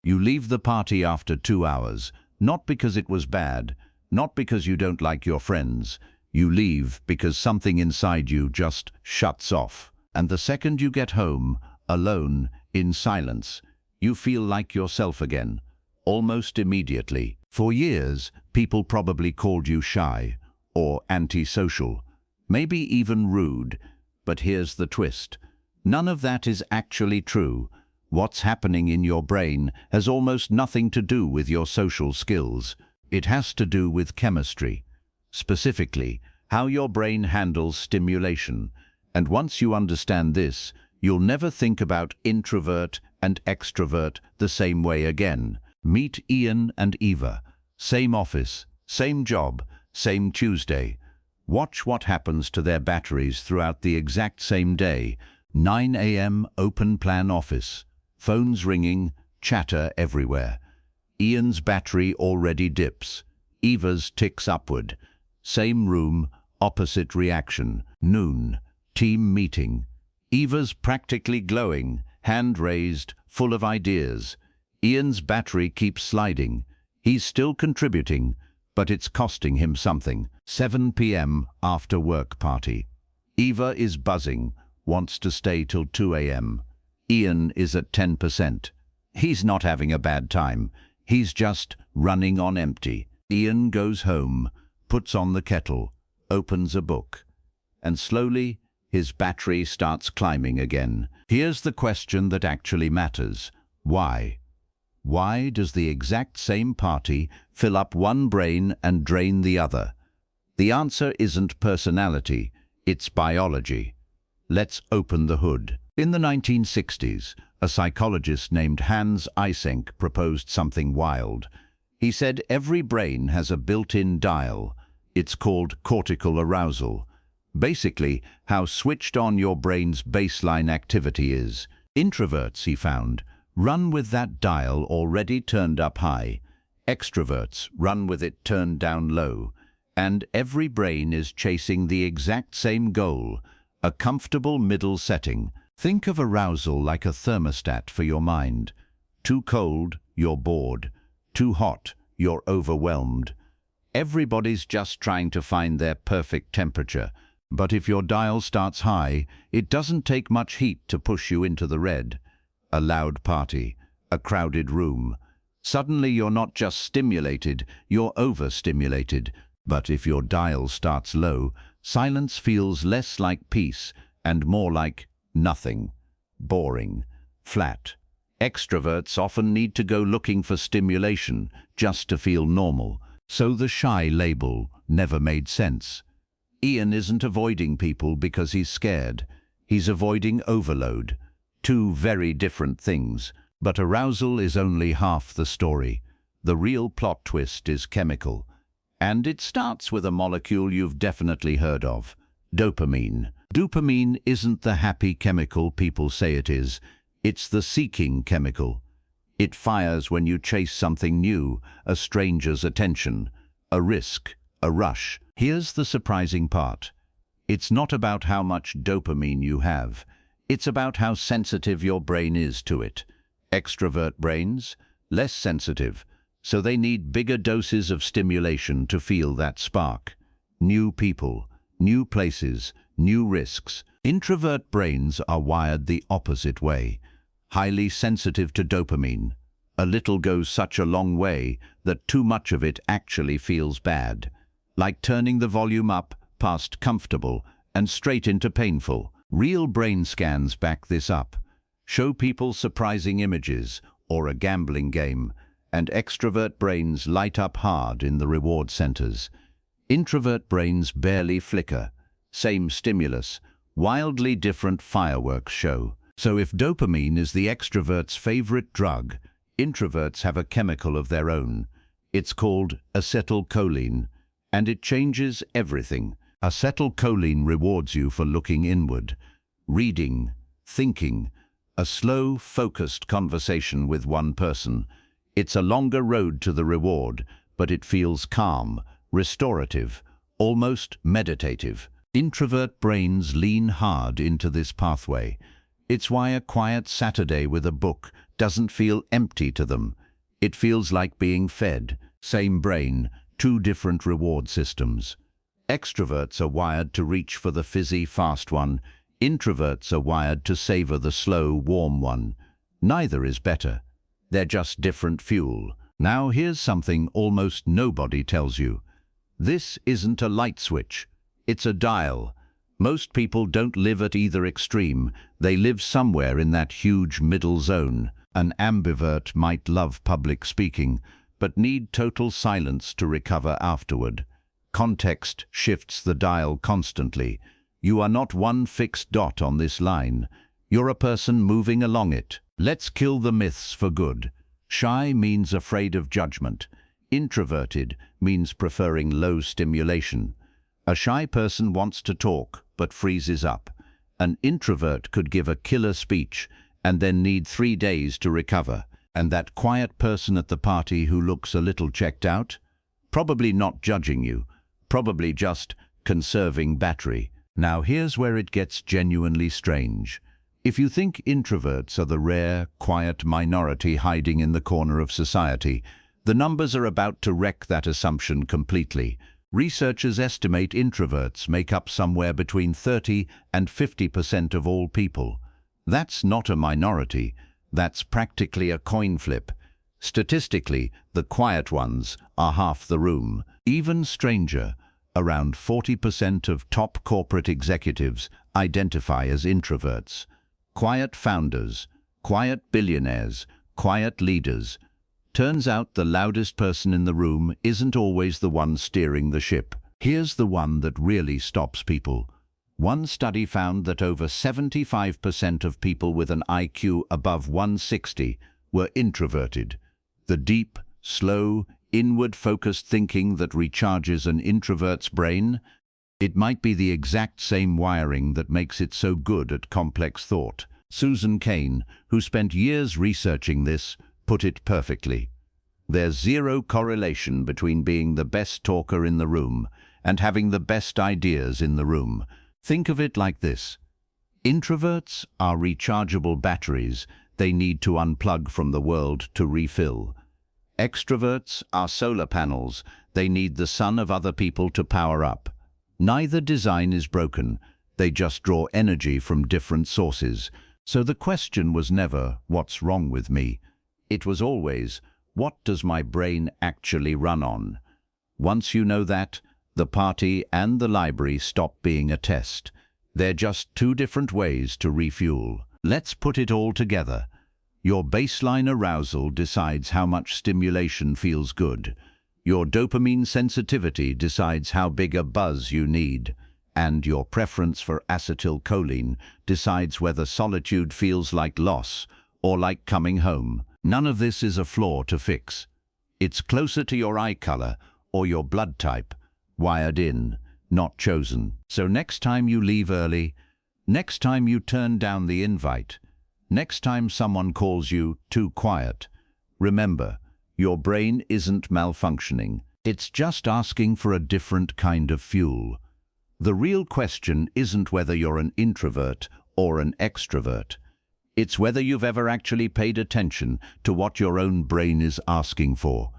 You leave the party after 2 hours, not because it was bad, not because you don't like your friends. You leave because something inside you just shuts off. And the second you get home, alone, in silence, you feel like yourself again, almost immediately. For years, people probably called you shy or antisocial, maybe even rude. But here's the twist. None of that is actually true. What's happening in your brain has almost nothing to do with your social skills. It has to do with chemistry, specifically how your brain handles stimulation. And once you understand this, you'll never think about introvert and extrovert the same way again. Meet Ian and Eva. Same office, same job, same Tuesday. Watch what happens to their batteries throughout the exact same day. 9 a.m. open plan office. Phones ringing, chatter everywhere. Ian's battery already dips. Eva's ticks upward. Same room, opposite reaction. Noon. Team meeting. Eva's practically glowing, hand raised, full of ideas. Ian's battery keeps sliding. He's still contributing, but it's costing him something. 7 p.m. after work party. Eva is buzzing, wants to stay till 2 a.m. Ian is at 10%. He's not having a bad time. He's just running on empty. Ian goes home, puts on the kettle, opens a book, and slowly his battery starts climbing again. Here's the question that actually matters. Why? Why does the exact same party fill up one brain and drain the other? The answer isn't personality, it's biology. Let's open the hood. In the 1960s, a psychologist named Hans Eysenck proposed something wild. He said every brain has a built-in dial. It's called cortical arousal. Basically, how switched on your brain's baseline activity is. Introverts, he found, run with that dial already turned up high. Extroverts run with it turned down low. And every brain is chasing the exact same goal, a comfortable middle setting. Think of arousal like a thermostat for your mind. Too cold, you're bored. Too hot, you're overwhelmed. Everybody's just trying to find their perfect temperature. But if your dial starts high, it doesn't take much heat to push you into the red. A loud party, a crowded room. Suddenly you're not just stimulated, you're overstimulated. But if your dial starts low, silence feels less like peace and more like nothing. Boring. Flat. Extroverts often need to go looking for stimulation just to feel normal. So the shy label never made sense. Ian isn't avoiding people because he's scared. He's avoiding overload. Two very different things. But arousal is only half the story. The real plot twist is chemical. And it starts with a molecule you've definitely heard of. Dopamine. Dopamine isn't the happy chemical people say it is. It's the seeking chemical. It fires when you chase something new, a stranger's attention, a risk, a rush. Here's the surprising part. It's not about how much dopamine you have. It's about how sensitive your brain is to it. Extrovert brains, less sensitive, so they need bigger doses of stimulation to feel that spark. New people, new places, new risks. Introvert brains are wired the opposite way. Highly sensitive to dopamine. A little goes such a long way that too much of it actually feels bad. Like turning the volume up past comfortable and straight into painful. Real brain scans back this up. Show people surprising images or a gambling game, and extrovert brains light up hard in the reward centers. Introvert brains barely flicker. Same stimulus, wildly different fireworks show. So if dopamine is the extrovert's favorite drug, introverts have a chemical of their own. It's called acetylcholine, and it changes everything. Acetylcholine rewards you for looking inward, reading, thinking, a slow, focused conversation with one person. It's a longer road to the reward, but it feels calm, restorative, almost meditative. Introvert brains lean hard into this pathway. It's why a quiet Saturday with a book doesn't feel empty to them. It feels like being fed. Same brain, two different reward systems. Extroverts are wired to reach for the fizzy, fast one. Introverts are wired to savor the slow, warm one. Neither is better. They're just different fuel. Now here's something almost nobody tells you. This isn't a light switch. It's a dial. Most people don't live at either extreme. They live somewhere in that huge middle zone. An ambivert might love public speaking, but need total silence to recover afterward. Context shifts the dial constantly. You are not one fixed dot on this line. You're a person moving along it. Let's kill the myths for good. Shy means afraid of judgment. Introverted means preferring low stimulation. A shy person wants to talk, but freezes up. An introvert could give a killer speech and then need 3 days to recover. And that quiet person at the party who looks a little checked out? Probably not judging you. Probably just conserving battery. Now here's where it gets genuinely strange. If you think introverts are the rare, quiet minority hiding in the corner of society, the numbers are about to wreck that assumption completely. Researchers estimate introverts make up somewhere between 30 and 50% of all people. That's not a minority. That's practically a coin flip. Statistically, the quiet ones are half the room. Even stranger, around 40% of top corporate executives identify as introverts. Quiet founders, quiet billionaires, quiet leaders. Turns out the loudest person in the room isn't always the one steering the ship. Here's the one that really stops people. One study found that over 75% of people with an IQ above 160 were introverted. The deep, slow, inward-focused thinking that recharges an introvert's brain, it might be the exact same wiring that makes it so good at complex thought. Susan Cain, who spent years researching this, put it perfectly. There's zero correlation between being the best talker in the room and having the best ideas in the room. Think of it like this. Introverts are rechargeable batteries they need to unplug from the world to refill. Extroverts are solar panels they need the sun of other people to power up. Neither design is broken, they just draw energy from different sources. So the question was never, what's wrong with me? It was always, what does my brain actually run on? Once you know that, the party and the library stop being a test. They're just two different ways to refuel. Let's put it all together. Your baseline arousal decides how much stimulation feels good. Your dopamine sensitivity decides how big a buzz you need. And your preference for acetylcholine decides whether solitude feels like loss or like coming home. None of this is a flaw to fix. It's closer to your eye color or your blood type. Wired in, not chosen. So next time you leave early, next time you turn down the invite, next time someone calls you too quiet, remember, your brain isn't malfunctioning. It's just asking for a different kind of fuel. The real question isn't whether you're an introvert or an extrovert. It's whether you've ever actually paid attention to what your own brain is asking for.